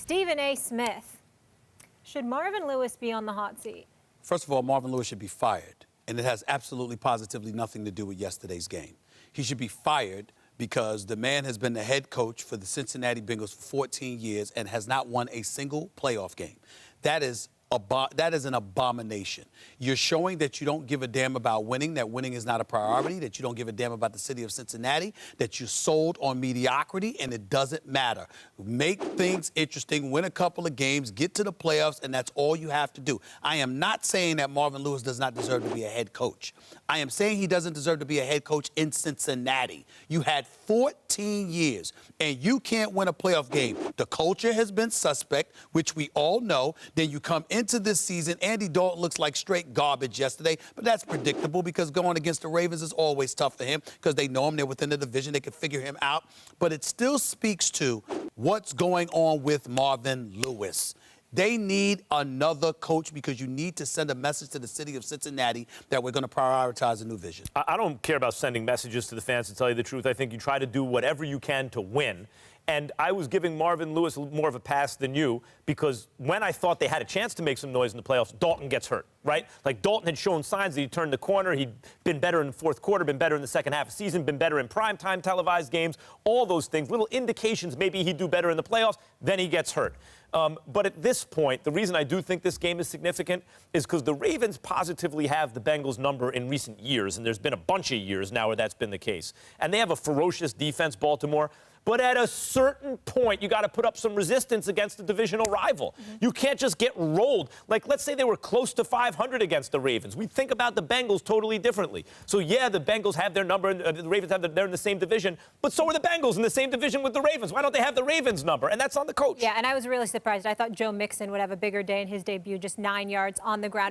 Stephen A. Smith. Should Marvin Lewis be on the hot seat? First of all, Marvin Lewis should be fired, and it has absolutely positively nothing to do with yesterday's game. He should be fired because the man has been the head coach for the Cincinnati Bengals for 14 years and has not won a single playoff game. That is an abomination. You're showing that you don't give a damn about winning, that winning is not a priority, that you don't give a damn about the city of Cincinnati, that you sold on mediocrity, and it doesn't matter. Make things interesting, win a couple of games, get to the playoffs, and that's all you have to do. I am not saying that Marvin Lewis does not deserve to be a head coach. I am saying he doesn't deserve to be a head coach in Cincinnati. You had 14 years, and you can't win a playoff game. The culture has been suspect, which we all know. Then you come into this season, Andy Dalton looks like straight garbage yesterday, but that's predictable because going against the Ravens is always tough for him because they know him, they're within the division, they can figure him out. But it still speaks to what's going on with Marvin Lewis. They need another coach because you need to send a message to the city of Cincinnati that we're going to prioritize a new vision. I don't care about sending messages to the fans, to tell you the truth. I think you try to do whatever you can to win. And I was giving Marvin Lewis more of a pass than you because when I thought they had a chance to make some noise in the playoffs, Dalton gets hurt, right? Like Dalton had shown signs that he turned the corner. He'd been better in the fourth quarter, been better in the second half of the season, been better in primetime televised games, all those things, little indications maybe he'd do better in the playoffs. Then he gets hurt. But at this point, the reason I do think this game is significant is because the Ravens positively have the Bengals' number in recent years, and there's been a bunch of years now where that's been the case. And they have a ferocious defense, Baltimore. But at a certain point, you got to put up some resistance against a divisional rival. You can't just get rolled. Like, let's say they were close to 500 against the Ravens. We think about the Bengals totally differently. So, yeah, the Bengals have their number, and the Ravens have they're in the same division. But so are the Bengals in the same division with the Ravens. Why don't they have the Ravens number? And that's on the coach. Yeah, and I was really surprised. I thought Joe Mixon would have a bigger day in his debut, just 9 yards on the ground.